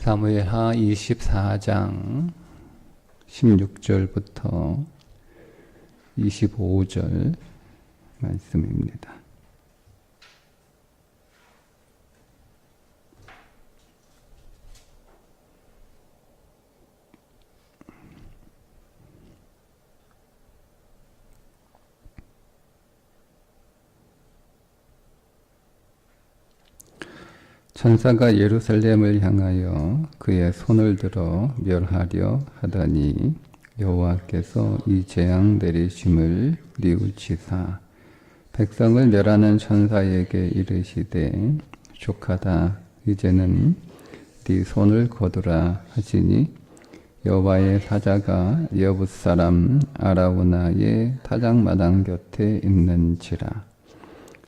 사무엘하 24장 16절부터 25절 말씀입니다. 천사가 예루살렘을 향하여 그의 손을 들어 멸하려 하더니 여호와께서 이 재앙 내리심을 뉘우치사 백성을 멸하는 천사에게 이르시되 족하다 이제는 네 손을 거두라 하시니 여호와의 사자가 여붓 사람 아라우나의 타작마당 곁에 있는지라.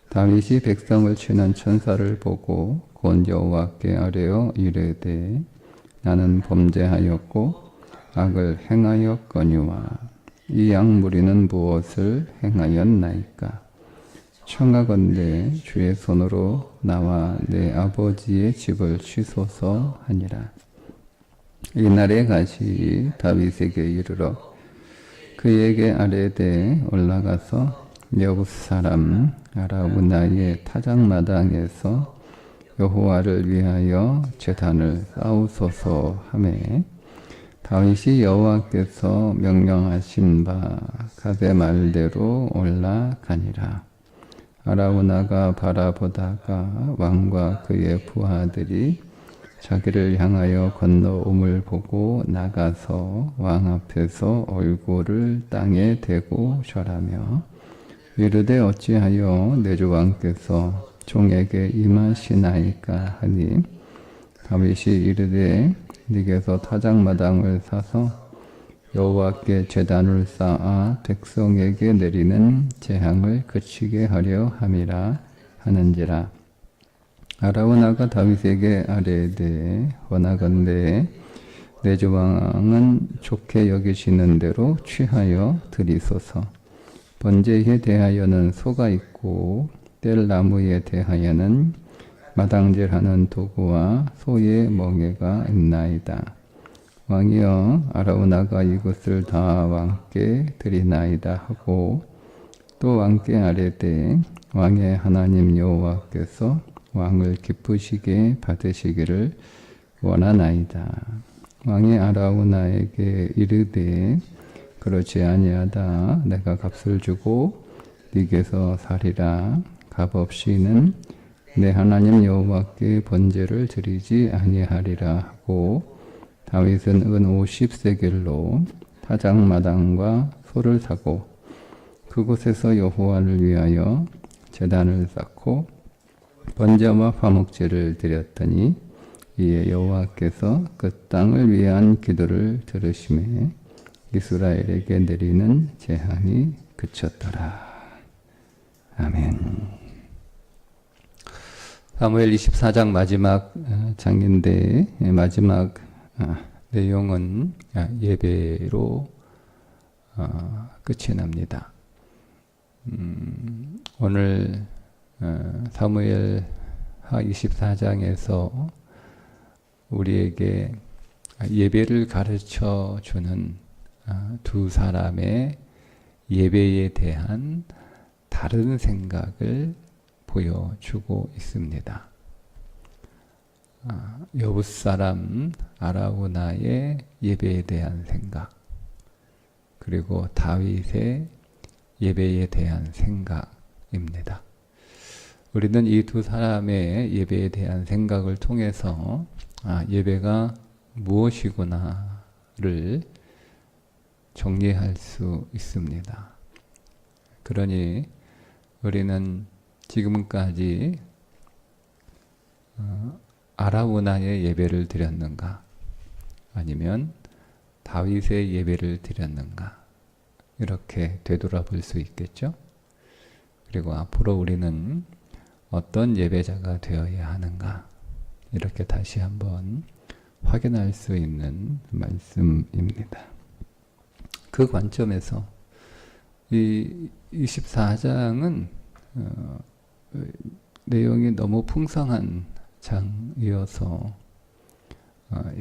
다윗이 백성을 치는 천사를 보고 곧 여호와께 아뢰어 이르되 나는 범죄하였고 악을 행하였거니와 이 악무리는 무엇을 행하였나이까. 청하건대 주의 손으로 나와 내 아버지의 집을 취소서 하니라. 이날에 가시 다윗에게 이르러 그에게 아뢰되 올라가서 여붓 사람 아라우나의 타작마당에서 여호와를 위하여 제단을 쌓으소서 하매 다윗이 여호와께서 명령하신 바 가데 말대로 올라가니라. 아라우나가 바라보다가 왕과 그의 부하들이 자기를 향하여 건너옴을 보고 나가서 왕 앞에서 얼굴을 땅에 대고 절하며 이르되 어찌하여 내 주 왕께서 종에게 임하시나이까 하니 다윗이 이르되 네게서 타작마당을 사서 여호와께 제단을 쌓아 백성에게 내리는 재앙을 그치게 하려 함이라 하는지라. 아라우나가 다윗에게 아뢰되 원하건대 내 주 왕은 좋게 여기시는 대로 취하여 드리소서. 번제에 대하여는 소가 있고 뗄 나무에 대하여는 마당질하는 도구와 소의 멍에가 있나이다. 왕이여 아라우나가 이것을 다 왕께 드리나이다 하고 또 왕께 아뢰되 왕의 하나님 여호와께서 왕을 기쁘시게 받으시기를 원하나이다. 왕이 아라우나에게 이르되 그렇지 아니하다. 내가 값을 주고 네게서 살이라. 값 없이는 내 하나님 여호와께 번제를 드리지 아니하리라 하고 다윗은 은 50세겔로 타작마당과 소를 사고 그곳에서 여호와를 위하여 제단을 쌓고 번제와 화목제를 드렸더니 이에 여호와께서 그 땅을 위한 기도를 들으시매 이스라엘에게 내리는 재앙이 그쳤더라. 아멘. 사무엘 24장 마지막 장인데 마지막 내용은 예배로 끝이 납니다. 오늘 사무엘하 24장에서 우리에게 예배를 가르쳐 주는 두 사람의 예배에 대한 다른 생각을 보여주고 있습니다. 여붓 사람 아라우나의 예배에 대한 생각, 그리고 다윗의 예배에 대한 생각입니다. 우리는 이 두 사람의 예배에 대한 생각을 통해서 예배가 무엇이구나를 정리할 수 있습니다. 그러니 우리는 지금까지 아라우나의 예배를 드렸는가 아니면 다윗의 예배를 드렸는가 이렇게 되돌아볼 수 있겠죠. 그리고 앞으로 우리는 어떤 예배자가 되어야 하는가 이렇게 다시 한번 확인할 수 있는 말씀입니다. 그 관점에서 이 24장은 내용이 너무 풍성한 장이어서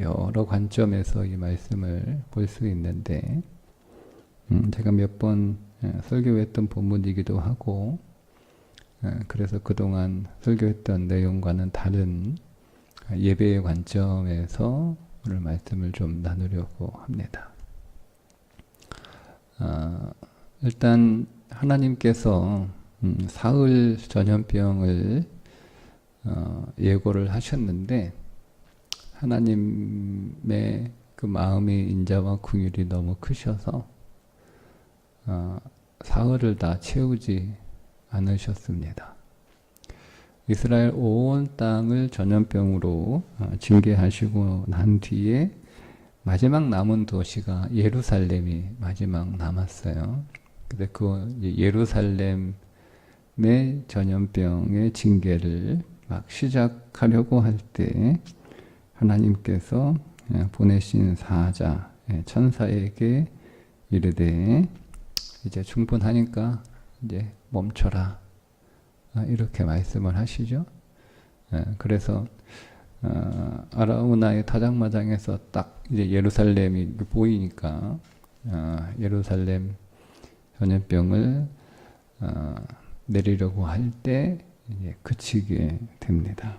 여러 관점에서 이 말씀을 볼 수 있는데, 제가 몇 번 설교했던 본문이기도 하고, 그래서 그동안 설교했던 내용과는 다른 예배의 관점에서 오늘 말씀을 좀 나누려고 합니다. 일단 하나님께서 사흘 전염병을 예고를 하셨는데, 하나님의 그 마음의 인자와 긍휼이 너무 크셔서 사흘을 다 채우지 않으셨습니다. 이스라엘 온 땅을 전염병으로 징계하시고 난 뒤에 마지막 남은 도시가 예루살렘이 마지막 남았어요. 근데 그 예루살렘의 전염병의 징계를 막 시작하려고 할 때 하나님께서 보내신 사자, 천사에게 이르되 이제 충분하니까 이제 멈춰라, 이렇게 말씀을 하시죠. 그래서 아라우나의 타작마당에서 딱 이제 예루살렘이 보이니까 예루살렘 전염병을 내리려고 할 때 이제 그치게 됩니다.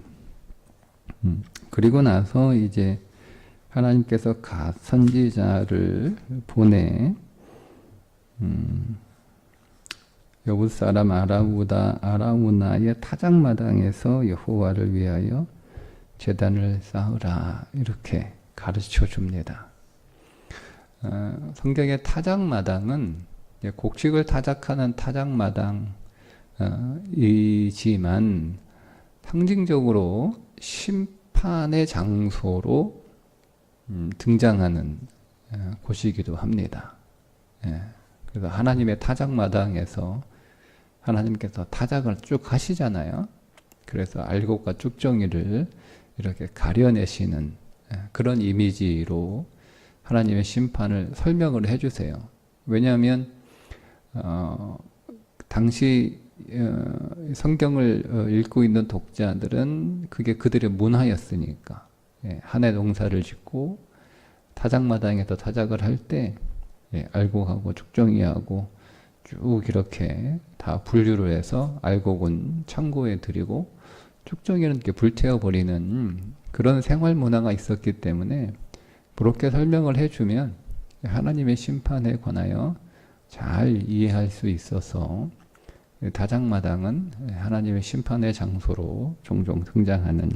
그리고 나서 이제 하나님께서 갓 선지자를 보내 여붓 사람 아라우나의 타작마당에서 여호와를 위하여 제단을 쌓으라, 이렇게 가르쳐 줍니다. 성경의 타작마당은 곡식을 타작하는 타작마당이지만 상징적으로 심판의 장소로 등장하는 곳이기도 합니다. 그래서 하나님의 타작마당에서 하나님께서 타작을 쭉 하시잖아요. 그래서 알곡과 쭉정이를 이렇게 가려내시는 그런 이미지로 하나님의 심판을 설명을 해주세요. 왜냐하면 당시 성경을 읽고 있는 독자들은 그게 그들의 문화였으니까, 한 해 농사를 짓고 타작마당에서 타작을 할 때 알곡하고 쭉정이하고 쭉 이렇게 다 분류를 해서 알곡은 창고에 들이고 쭉정이는 이렇게 불태워버리는 그런 생활 문화가 있었기 때문에 그렇게 설명을 해주면 하나님의 심판에 관하여 잘 이해할 수 있어서 타작마당은 하나님의 심판의 장소로 종종 등장하는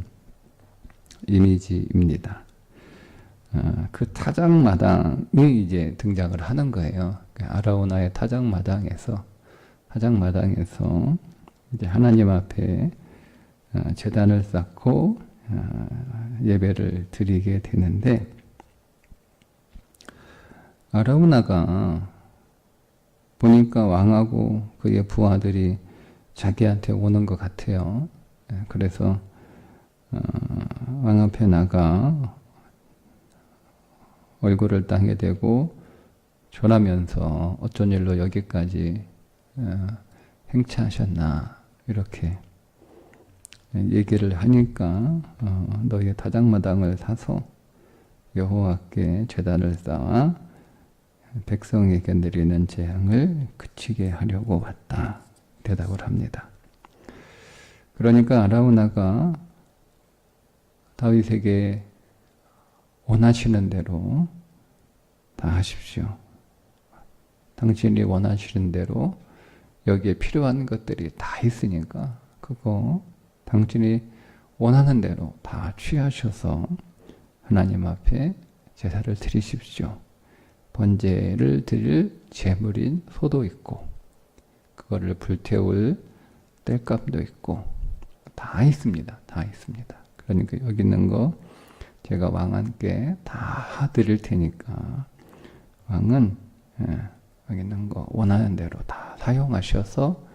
이미지입니다. 그 타작마당이 이제 등장을 하는 거예요. 아라우나의 타작마당에서 이제 하나님 앞에 제단을 쌓고 예배를 드리게 되는데, 아라우나가 보니까 왕하고 그의 부하들이 자기한테 오는 것 같아요. 그래서 왕 앞에 나가 얼굴을 땅에 대고 절하면서 어쩐 일로 여기까지 행차하셨나, 이렇게 얘기를 하니까 너희의 타작마당을 사서 여호와께 제단을 쌓아 백성에게 내리는 재앙을 그치게 하려고 왔다, 대답을 합니다. 그러니까 아라우나가 다윗에게 원하시는 대로 다 하십시오. 당신이 원하시는 대로 여기에 필요한 것들이 다 있으니까 그거 당신이 원하는 대로 다 취하셔서 하나님 앞에 제사를 드리십시오. 번제를 드릴 제물인 소도 있고 그거를 불태울 땔감도 있고 다 있습니다. 다 있습니다. 그러니까 여기 있는 거 제가 왕한테 다 드릴 테니까 왕은 여기 있는 거 원하는 대로 다 사용하셔서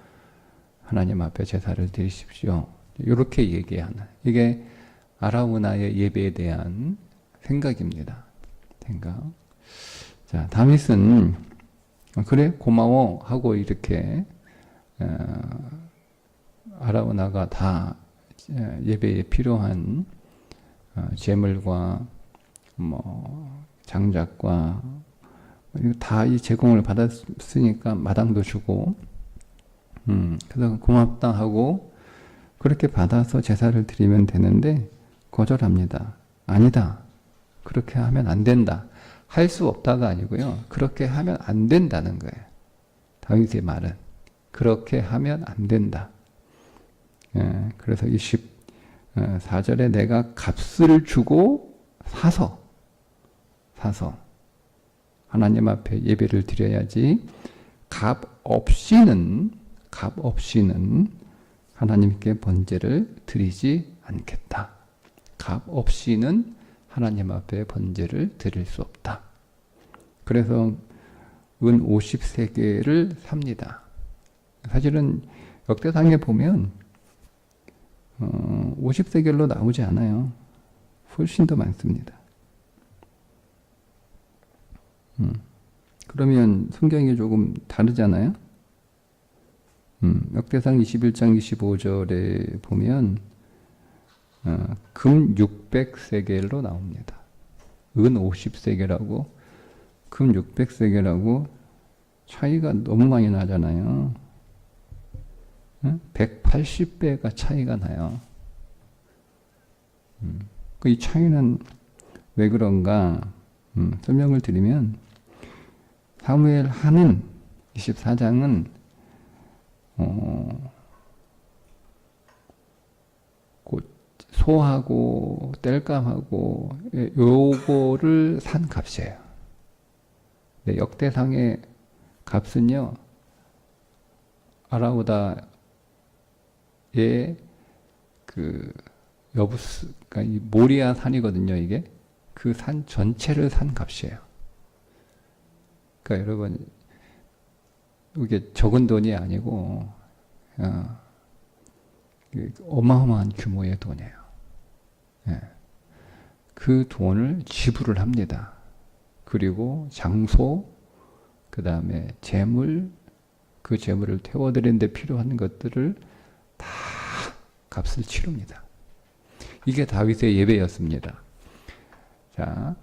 하나님 앞에 제사를 드리십시오. 이렇게 얘기하는, 이게 아라우나의 예배에 대한 생각입니다. 생각. 자, 다윗은 그래 고마워 하고 이렇게 아라우나가 다 예배에 필요한 제물과 뭐 장작과 다 이 제공을 받았으니까 마당도 주고, 그래서 고맙다 하고 그렇게 받아서 제사를 드리면 되는데 거절합니다. 아니다. 그렇게 하면 안 된다. 할 수 없다가 아니고요. 그렇게 하면 안 된다는 거예요. 다윗의 말은. 그렇게 하면 안 된다. 예, 그래서 24절에 내가 값을 주고 사서 하나님 앞에 예배를 드려야지 값 없이는 하나님께 번제를 드리지 않겠다. 값 없이는 하나님 앞에 번제를 드릴 수 없다. 그래서 은 50세겔을 삽니다. 사실은 역대상에 보면 50세겔로 나오지 않아요. 훨씬 더 많습니다. 그러면 성경이 조금 다르잖아요. 역대상 21장 25절에 보면 금 600세겔로 나옵니다. 은 50세겔하고 금 600세겔하고 차이가 너무 많이 나잖아요. 180배가 차이가 나요. 이 차이는 왜 그런가 설명을 드리면 사무엘 하는 24장은 소하고 땔감하고 요거를 산 값이에요. 네, 역대상의 값은요, 아라우다의 그 여부스, 그러니까 이 모리아 산이거든요. 이게 그 산 전체를 산 값이에요. 그러니까 여러분, 이게 적은 돈이 아니고 어마어마한 규모의 돈이에요. 예. 그 돈을 지불을 합니다. 그리고 장소, 그 다음에 재물, 그 재물을 태워드리는 데 필요한 것들을 다 값을 치릅니다. 이게 다윗의 예배였습니다. 자,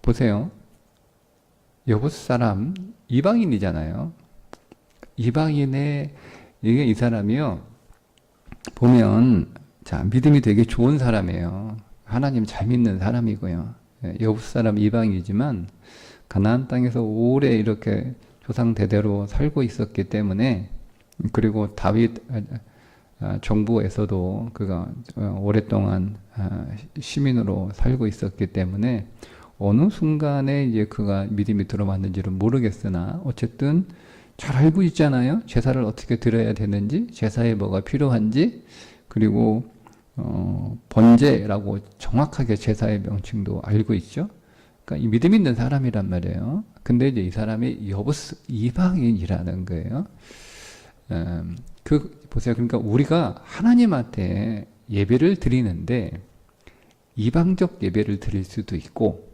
보세요. 여부스 사람 이방인이잖아요. 이방인의 이게 이 사람이요. 보면 자, 믿음이 되게 좋은 사람이에요. 하나님 잘 믿는 사람이고요. 여부스 사람 이방이지만 가나안 땅에서 오래 이렇게 조상 대대로 살고 있었기 때문에, 그리고 다윗 정부에서도 그가 오랫동안 시민으로 살고 있었기 때문에 어느 순간에 이제 그가 믿음이 들어왔는지는 모르겠으나 어쨌든 잘 알고 있잖아요. 제사를 어떻게 드려야 되는지, 제사에 뭐가 필요한지, 그리고 번제라고 정확하게 제사의 명칭도 알고 있죠. 그러니까 이 믿음 있는 사람이란 말이에요. 근데 이제 이 사람이 여부스 이방인이라는 거예요. 보세요. 그러니까 우리가 하나님한테 예배를 드리는데 이방적 예배를 드릴 수도 있고,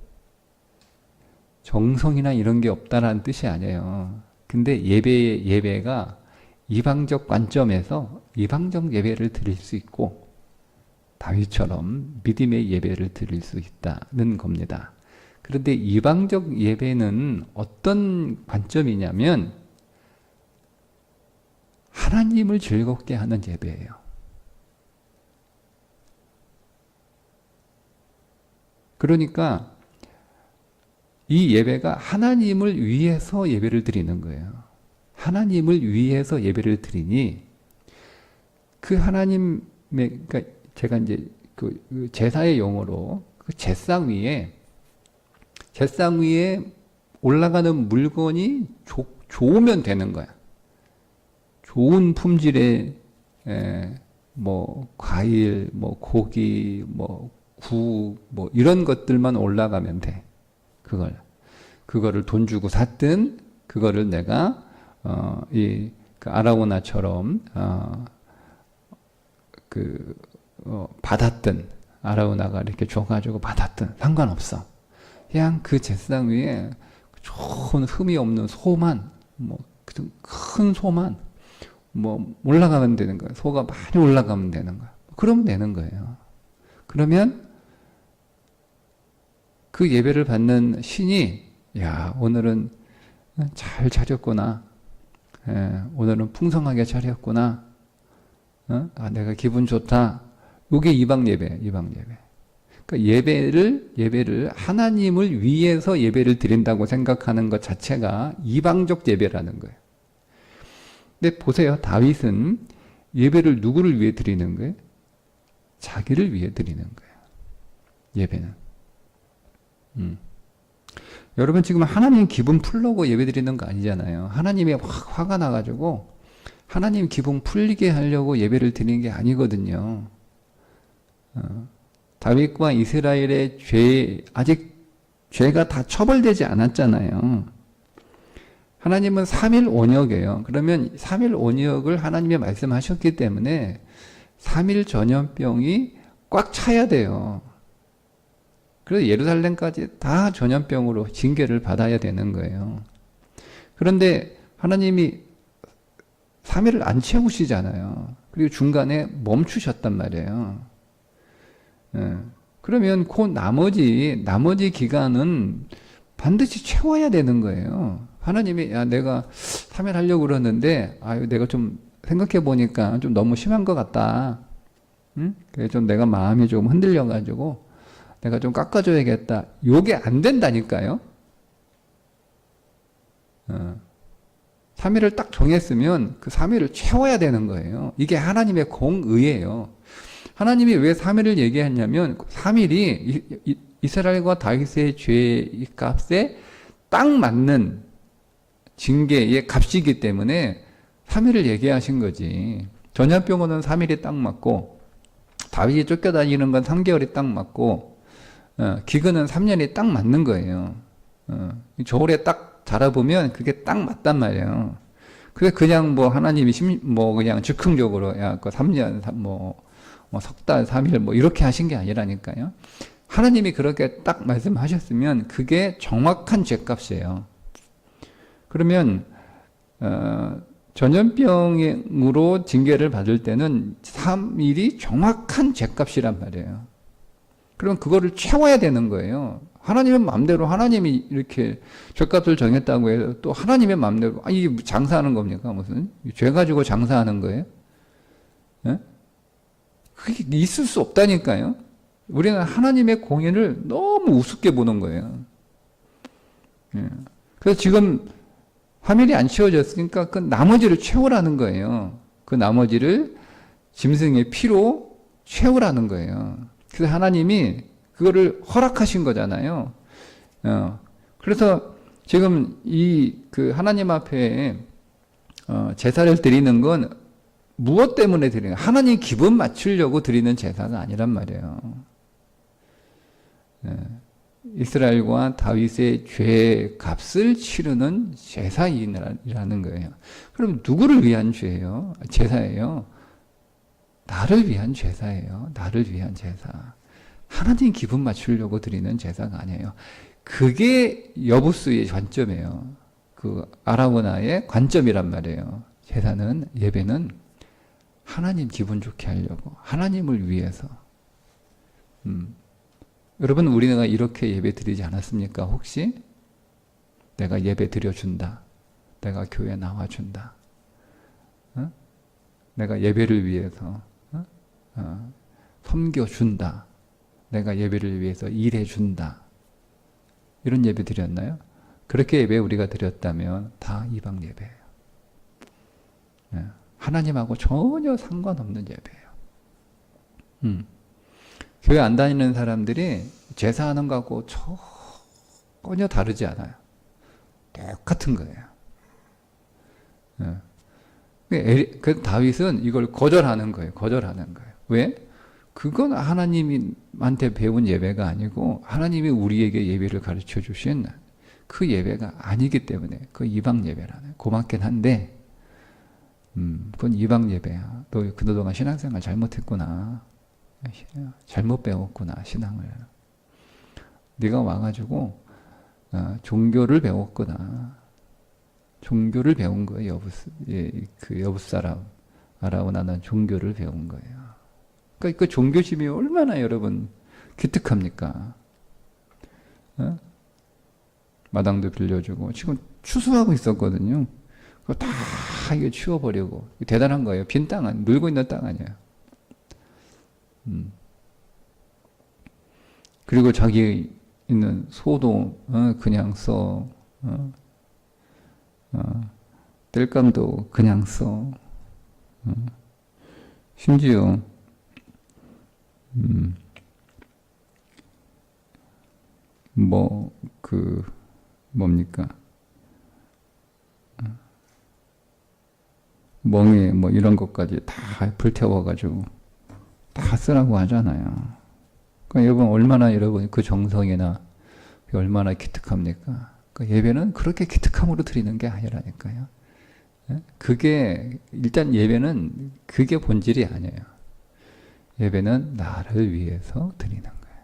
정성이나 이런 게 없다라는 뜻이 아니에요. 근데 예배가 이방적 관점에서 이방적 예배를 드릴 수 있고, 다윗처럼 믿음의 예배를 드릴 수 있다는 겁니다. 그런데 이방적 예배는 어떤 관점이냐면 하나님을 즐겁게 하는 예배예요. 그러니까 이 예배가 하나님을 위해서 예배를 드리는 거예요. 하나님을 위해서 예배를 드리니 그 하나님의, 그러니까 제가 이제 그 제사의 용어로 그 제상 위에 올라가는 물건이 좋으면 되는 거야. 좋은 품질의 뭐 과일, 뭐 고기, 뭐 국, 뭐 이런 것들만 올라가면 돼. 그거를 돈 주고 샀든, 그거를 내가 그 아라우나처럼 받았든, 아라우나가 이렇게 줘가지고 받았든 상관없어. 그냥 그 제사상 위에 좋은 흠이 없는 소만, 뭐 큰 소만 뭐 올라가면 되는 거예요. 소가 많이 올라가면 되는 거예요. 그러면 되는 거예요. 그러면 그 예배를 받는 신이 야, 오늘은 잘 차렸구나. 오늘은 풍성하게 차렸구나. 아, 내가 기분 좋다. 이게 이방 예배, 이방 예배. 그러니까 예배를 하나님을 위해서 예배를 드린다고 생각하는 것 자체가 이방적 예배라는 거예요. 근데 보세요. 다윗은 예배를 누구를 위해 드리는 거예요? 자기를 위해 드리는 거예요. 예배는. 여러분 지금 하나님 기분 풀려고 예배 드리는 거 아니잖아요. 하나님이 확 화가 나가지고 하나님 기분 풀리게 하려고 예배를 드리는 게 아니거든요. 다윗과 이스라엘의 아직 죄가 다 처벌되지 않았잖아요. 하나님은 3일 온역이에요. 그러면 3일 온역을 하나님이 말씀하셨기 때문에 3일 전염병이 꽉 차야 돼요. 그래서 예루살렘까지 다 전염병으로 징계를 받아야 되는 거예요. 그런데 하나님이 3일을 안 채우시잖아요. 그리고 중간에 멈추셨단 말이에요. 그러면 그 나머지 기간은 반드시 채워야 되는 거예요. 하나님이 야 내가 3일 하려고 그러는데 아유 내가 좀 생각해 보니까 좀 너무 심한 것 같다. 그래 좀 내가 마음이 좀 흔들려 가지고 내가 좀 깎아줘야겠다. 요게 안 된다니까요. 3일을 딱 정했으면 그 3일을 채워야 되는 거예요. 이게 하나님의 공의예요. 하나님이 왜 3일을 얘기했냐면 3일이 이스라엘과 다윗의 죄의 값에 딱 맞는 징계의 값이기 때문에 3일을 얘기하신 거지. 전염병은 3일이 딱 맞고 다윗이 쫓겨다니는 건 3개월이 딱 맞고 기근은 3년이 딱 맞는 거예요. 겨울에 딱 자라보면 그게 딱 맞단 말이에요. 그래서 그냥 뭐 하나님이 그냥 즉흥적으로 야, 그 3년 석 달 3일 이렇게 하신 게 아니라니까요. 하나님이 그렇게 딱 말씀하셨으면 그게 정확한 죄값이에요. 그러면 전염병으로 징계를 받을 때는 3일이 정확한 죄값이란 말이에요. 그럼 그거를 채워야 되는 거예요. 하나님의 마음대로 하나님이 이렇게 죄값을 정했다고 해서 또 하나님의 마음대로 이게 장사하는 겁니까? 무슨 죄 가지고 장사하는 거예요? 예? 그게 있을 수 없다니까요. 우리는 하나님의 공의를 너무 우습게 보는 거예요. 예. 그래서 지금 화면이 안 채워졌으니까 그 나머지를 채우라는 거예요. 그 나머지를 짐승의 피로 채우라는 거예요. 그래서 하나님이 그거를 허락하신 거잖아요. 그래서 지금 그 하나님 앞에 제사를 드리는 건 무엇 때문에 드리는 거예요? 하나님 기분 맞추려고 드리는 제사가 아니란 말이에요. 이스라엘과 다윗의 죄 값을 치르는 제사이라는 거예요. 그럼 누구를 위한 죄예요? 제사예요. 나를 위한 제사예요. 나를 위한 제사. 하나님 기분 맞추려고 드리는 제사가 아니에요. 그게 여부수의 관점이에요. 그 아라우나의 관점이란 말이에요. 제사는, 예배는 하나님 기분 좋게 하려고, 하나님을 위해서. 여러분, 우리가 이렇게 예배 드리지 않았습니까? 혹시? 내가 예배 드려준다. 내가 교회 나와준다. 내가 예배를 위해서 섬겨준다. 내가 예배를 위해서 일해준다. 이런 예배 드렸나요? 그렇게 예배 우리가 드렸다면 다 이방 예배예요. 하나님하고 전혀 상관없는 예배예요. 교회 안 다니는 사람들이 제사하는 거하고 전혀 다르지 않아요. 똑같은 거예요. 그 다윗은 이걸 거절하는 거예요. 거절하는 거예요. 왜? 그건 하나님한테 배운 예배가 아니고 하나님이 우리에게 예배를 가르쳐 주신 그 예배가 아니기 때문에 그 이방 예배라는 고맙긴 한데 그건 이방 예배야. 너 그동안 신앙생활 잘못했구나. 잘못 배웠구나 신앙을. 네가 와가지고 종교를 배웠구나. 종교를 배운 거예요. 그 여부 사람 아라우나는 종교를 배운 거예요. 그러니까 그 종교심이 얼마나 여러분 기특합니까? 마당도 빌려주고 지금 추수하고 있었거든요. 그거 다 이게 치워버리고 대단한 거예요. 빈 땅, 놀고 있는 땅 아니에요. 그리고 자기 있는 소도 그냥 써. 땔감도 그냥 써. 심지어 뭡니까? 멍에 뭐 이런 것까지 다 불태워가지고 다 쓰라고 하잖아요. 그러니까 여러분 그 정성이나 얼마나 기특합니까? 그러니까 예배는 그렇게 기특함으로 드리는 게 아니라니까요. 그게 일단 예배는 그게 본질이 아니에요. 예배는 나를 위해서 드리는 거예요.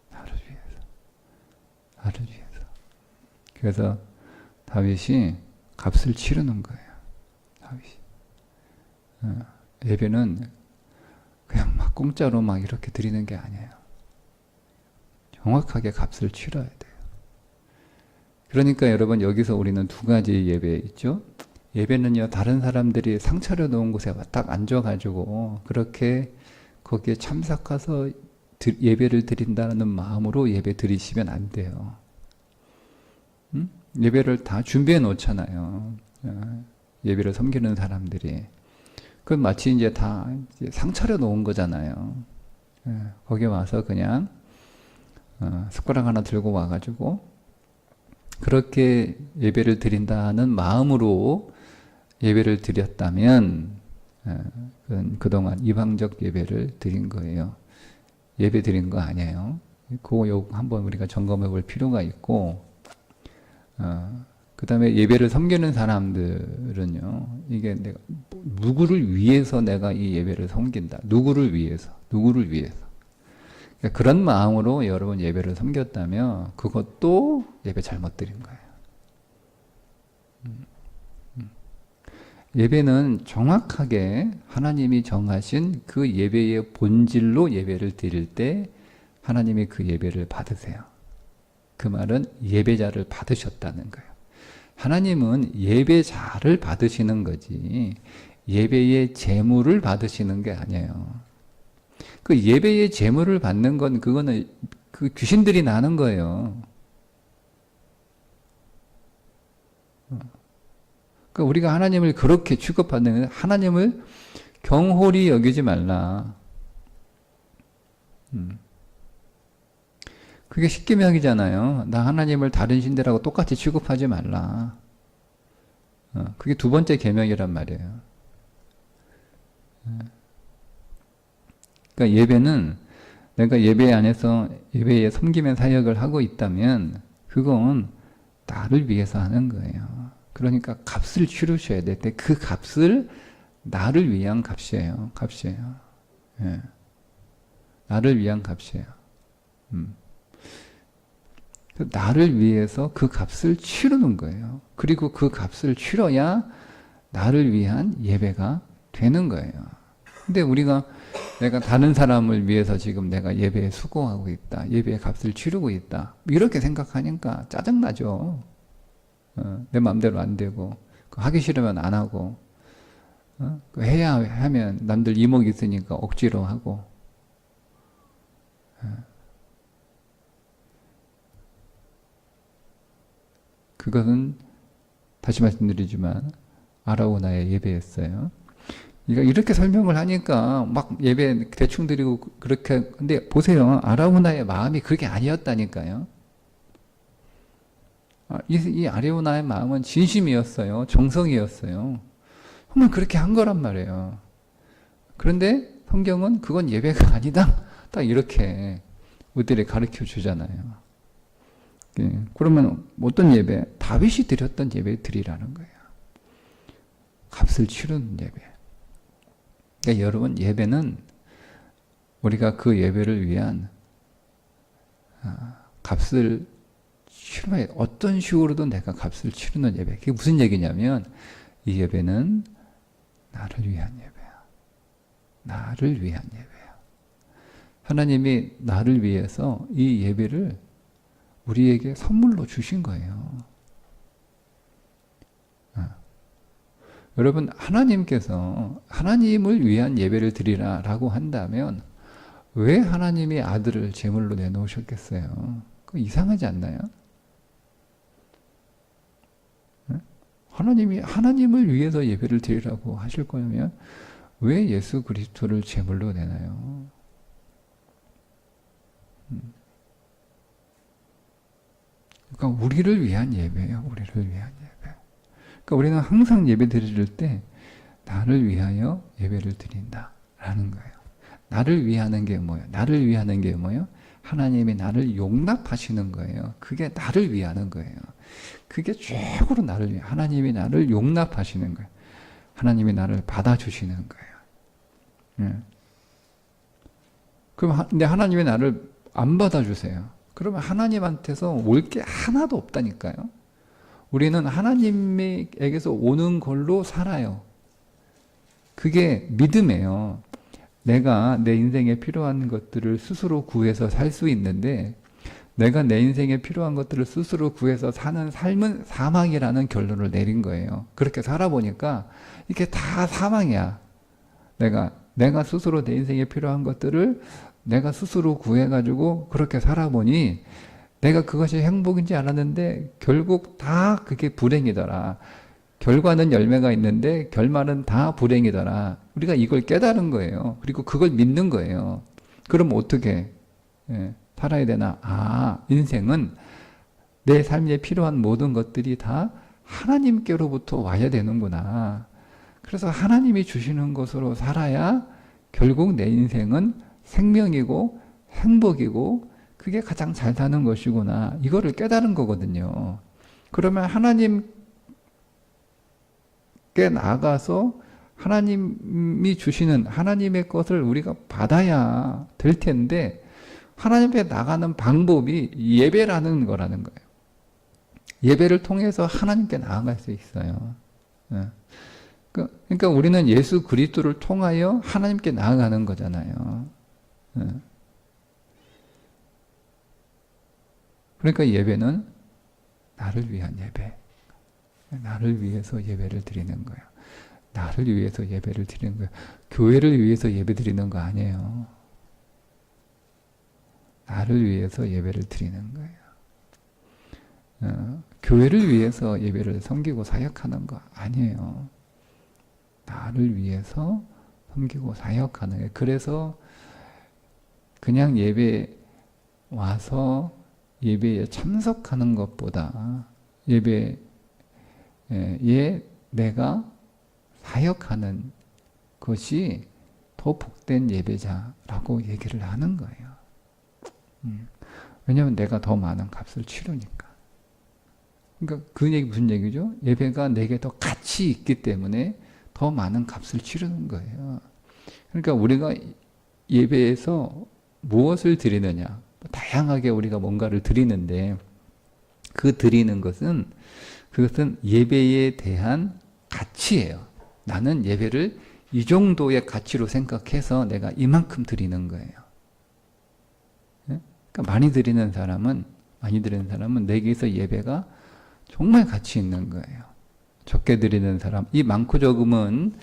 나를 위해서. 나를 위해서. 그래서 다윗이 값을 치르는 거예요. 다윗이. 예배는 그냥 막 공짜로 막 이렇게 드리는 게 아니에요. 정확하게 값을 치러야 돼요. 그러니까 여러분 여기서 우리는 두 가지 예배 있죠. 예배는요, 다른 사람들이 상 차려놓은 곳에 딱 앉아가지고 그렇게 거기에 참석해서 예배를 드린다는 마음으로 예배 드리시면 안 돼요. 예배를 다 준비해 놓잖아요. 예배를 섬기는 사람들이. 그건 마치 이제 다 상 차려놓은 거잖아요. 거기 와서 그냥 숟가락 하나 들고 와가지고 그렇게 예배를 드린다는 마음으로 예배를 드렸다면 그동안 이방적 예배를 드린 거예요. 예배 드린 거 아니에요. 그거 한번 우리가 점검해 볼 필요가 있고, 그 다음에 예배를 섬기는 사람들은요, 이게 내가 누구를 위해서 내가 이 예배를 섬긴다. 누구를 위해서. 그러니까 그런 마음으로 여러분 예배를 섬겼다면 그것도 예배 잘못 드린 거예요. 예배는 정확하게 하나님이 정하신 그 예배의 본질로 예배를 드릴 때 하나님이 그 예배를 받으세요. 그 말은 예배자를 받으셨다는 거예요. 하나님은 예배자를 받으시는 거지 예배의 제물을 받으시는 게 아니에요. 그 예배의 제물을 받는 건 그거는 그 귀신들이 나는 거예요. 그러니까 우리가 하나님을 그렇게 취급하는 하나님을 경홀히 여기지 말라. 그게 십계명이잖아요. 나 하나님을 다른 신들하고 똑같이 취급하지 말라. 그게 두 번째 계명이란 말이에요. 그러니까 예배는 내가 예배 안에서 예배에 섬김의 사역을 하고 있다면 그건 나를 위해서 하는 거예요. 그러니까 값을 치르셔야 돼. 그 값을 나를 위한 값이에요. 예. 나를 위한 값이에요. 나를 위해서 그 값을 치르는 거예요. 그리고 그 값을 치러야 나를 위한 예배가 되는 거예요. 근데 내가 다른 사람을 위해서 지금 내가 예배에 수고하고 있다. 예배의 값을 치르고 있다. 이렇게 생각하니까 짜증나죠. 내 마음대로 안 되고 하기 싫으면 안 하고 해야 하면 남들 이목 있으니까 억지로 하고 그것은 다시 말씀드리지만 아라우나의 예배였어요. 이렇게 설명을 하니까 막 예배 대충 드리고 그렇게 근데 보세요. 아라우나의 마음이 그게 아니었다니까요. 이 아라우나의 마음은 진심이었어요. 정성이었어요. 정말 그렇게 한 거란 말이에요. 그런데 성경은 그건 예배가 아니다. 딱 이렇게 우리들이 가르쳐 주잖아요. 그러면 어떤 예배? 다윗이 드렸던 예배 드리라는 거예요. 값을 치르는 예배. 그러니까 여러분 예배는 우리가 그 예배를 위한 값을 치러야 어떤 식으로도 내가 값을 치르는 예배. 그게 무슨 얘기냐면 이 예배는 나를 위한 예배야. 나를 위한 예배야. 하나님이 나를 위해서 이 예배를 우리에게 선물로 주신 거예요. 여러분, 하나님께서 하나님을 위한 예배를 드리라 라고 한다면 왜 하나님이 아들을 제물로 내놓으셨겠어요? 그거 이상하지 않나요? 하나님이 하나님을 위해서 예배를 드리라고 하실 거면 왜 예수 그리스도를 제물로 내나요? 그러니까 우리를 위한 예배예요. 우리를 위한 예배. 그러니까 우리는 항상 예배 드릴 때 나를 위하여 예배를 드린다라는 거예요. 나를 위하는 게 뭐예요? 나를 위하는 게 뭐예요? 하나님이 나를 용납하시는 거예요. 그게 나를 위하는 거예요. 그게 최고로 나를 위해 하나님이 나를 용납하시는 거예요. 하나님이 나를 받아주시는 거예요. 예. 그럼 근데 하나님이 나를 안 받아주세요. 그러면 하나님한테서 올 게 하나도 없다니까요. 우리는 하나님에게서 오는 걸로 살아요. 그게 믿음이에요. 내가 내 인생에 필요한 것들을 스스로 구해서 살 수 있는데 내가 내 인생에 필요한 것들을 스스로 구해서 사는 삶은 사망이라는 결론을 내린 거예요. 그렇게 살아보니까 이게 다 사망이야. 내가 스스로 내 인생에 필요한 것들을 내가 스스로 구해가지고 그렇게 살아보니 내가 그것이 행복인지 알았는데 결국 다 그게 불행이더라. 결과는 열매가 있는데 결말은 다 불행이더라. 우리가 이걸 깨달은 거예요. 그리고 그걸 믿는 거예요. 그럼 어떻게 살아야 되나? 인생은 내 삶에 필요한 모든 것들이 다 하나님께로부터 와야 되는구나. 그래서 하나님이 주시는 것으로 살아야 결국 내 인생은 생명이고 행복이고 그게 가장 잘 사는 것이구나. 이거를 깨달은 거거든요. 그러면 하나님께 나가서 하나님이 주시는 하나님의 것을 우리가 받아야 될 텐데 하나님 앞에 나가는 방법이 예배라는 거라는 거예요. 예배를 통해서 하나님께 나아갈 수 있어요. 그러니까 우리는 예수 그리스도를 통하여 하나님께 나아가는 거잖아요. 그러니까 예배는 나를 위한 예배. 나를 위해서 예배를 드리는 거예요. 나를 위해서 예배를 드리는 거예요. 교회를 위해서 예배 드리는 거 아니에요. 나를 위해서 예배를 드리는 거예요. 교회를 위해서 예배를 섬기고 사역하는 거 아니에요. 나를 위해서 섬기고 사역하는 거예요. 그래서 그냥 예배 와서 예배에 참석하는 것보다 예배에 내가 사역하는 것이 더 복된 예배자라고 얘기를 하는 거예요. 왜냐하면 내가 더 많은 값을 치르니까. 그러니까 그 얘기 무슨 얘기죠? 예배가 내게 더 가치 있기 때문에 더 많은 값을 치르는 거예요. 그러니까 우리가 예배에서 무엇을 드리느냐? 다양하게 우리가 뭔가를 드리는데 그 드리는 것은 그것은 예배에 대한 가치예요. 나는 예배를 이 정도의 가치로 생각해서 내가 이만큼 드리는 거예요. 그러니까 많이 드리는 사람은 내게서 예배가 정말 가치 있는 거예요. 적게 드리는 사람, 이 많고 적음은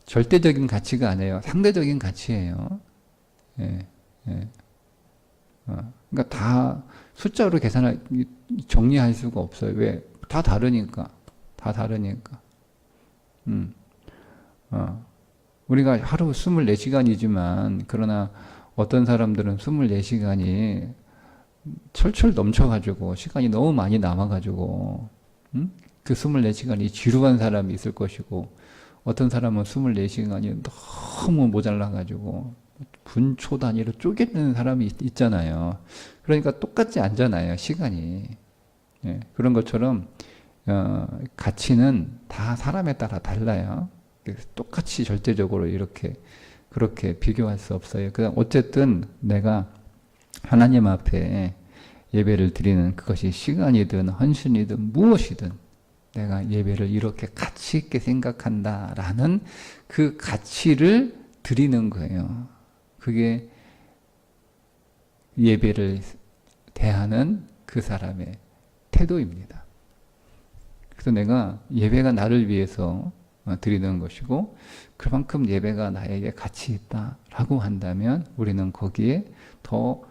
절대적인 가치가 아니에요. 상대적인 가치예요. 그러니까 다 숫자로 정리할 수가 없어요. 왜? 다 다르니까. 우리가 하루 24시간이지만 그러나 어떤 사람들은 24시간이 철철 넘쳐가지고 시간이 너무 많이 남아가지고 그 24시간이 지루한 사람이 있을 것이고 어떤 사람은 24시간이 너무 모자라가지고 분초 단위로 쪼개는 사람이 있잖아요. 그러니까 똑같지 않잖아요. 시간이. 그런 것처럼 가치는 다 사람에 따라 달라요. 똑같이 절대적으로 그렇게 비교할 수 없어요. 어쨌든 내가 하나님 앞에 예배를 드리는 그것이 시간이든 헌신이든 무엇이든 내가 예배를 이렇게 가치 있게 생각한다라는 그 가치를 드리는 거예요. 그게 예배를 대하는 그 사람의 태도입니다. 그래서 내가 예배가 나를 위해서 드리는 것이고 그만큼 예배가 나에게 가치 있다라고 한다면 우리는 거기에 더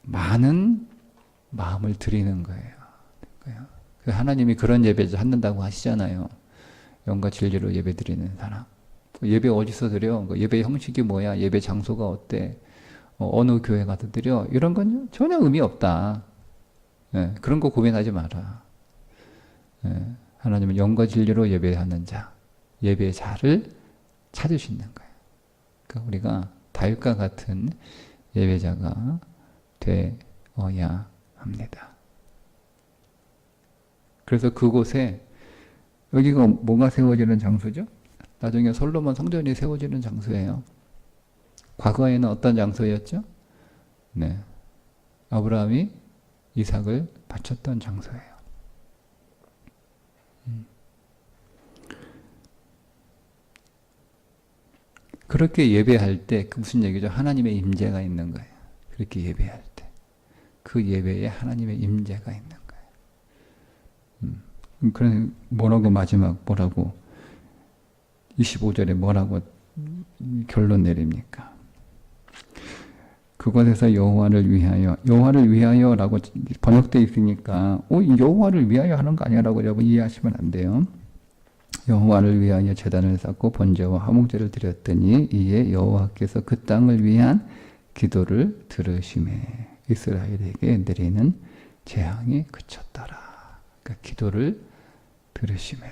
많은 마음을 드리는 거예요. 하나님이 그런 예배 찾는다고 하시잖아요. 영과 진리로 예배 드리는 사람. 예배 어디서 드려? 예배 형식이 뭐야? 예배 장소가 어때? 어느 교회 가서 드려? 이런 건 전혀 의미 없다. 그런 거 고민하지 마라. 하나님은 영과 진리로 예배하는 자, 예배자를 찾으시는 거예요. 그러니까 우리가 다윗과 같은 예배자가 되어야 합니다. 그래서 그곳에 여기가 뭐가 세워지는 장소죠? 나중에 솔로몬 성전이 세워지는 장소예요. 과거에는 어떤 장소였죠? 네, 아브라함이 이삭을 바쳤던 장소예요. 그렇게 예배할 때 무슨 얘기죠? 하나님의 임재가 있는 거예요. 그렇게 예배할 때 그 예배에 하나님의 임재가 있는 거예요. 그래서 마지막 뭐라고 25절에 뭐라고 결론 내립니까? 그곳에서 여호와를 위하여라고 번역되어 있으니까 여호와를 위하여 하는 거 아니라고 여러분 이해하시면 안 돼요. 여호와를 위하여 제단을 쌓고 번제와 화목제를 드렸더니 이에 여호와께서 그 땅을 위한 기도를 들으시매 이스라엘에게 내리는 재앙이 그쳤더라. 그러니까 기도를 들으시매.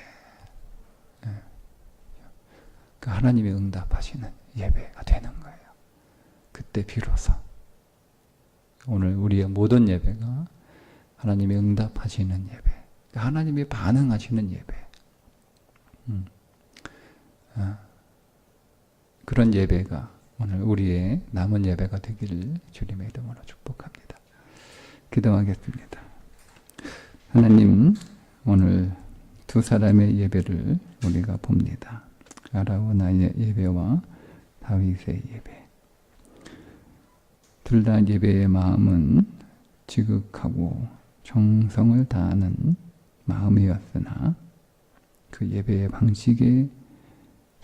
그러니까 하나님이 응답하시는 예배가 되는 거예요. 그때 비로소 오늘 우리의 모든 예배가 하나님이 응답하시는 예배, 그러니까 하나님이 반응하시는 예배. 그런 예배가 오늘 우리의 남은 예배가 되기를 주님의 이름으로 축복합니다. 기도하겠습니다. 하나님, 오늘 두 사람의 예배를 우리가 봅니다. 아라우나의 예배와 다윗의 예배. 둘 다 예배의 마음은 지극하고 정성을 다하는 마음이었으나 그 예배의 방식이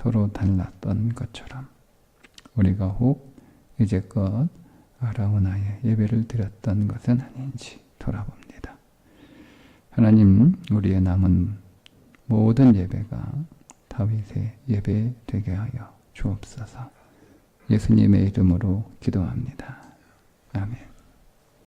서로 달랐던 것처럼 우리가 혹 이제껏 아라우나의 예배를 드렸던 것은 아닌지 돌아봅니다. 하나님, 우리의 남은 모든 예배가 다윗의 예배 되게 하여 주옵소서. 예수님의 이름으로 기도합니다. 아멘.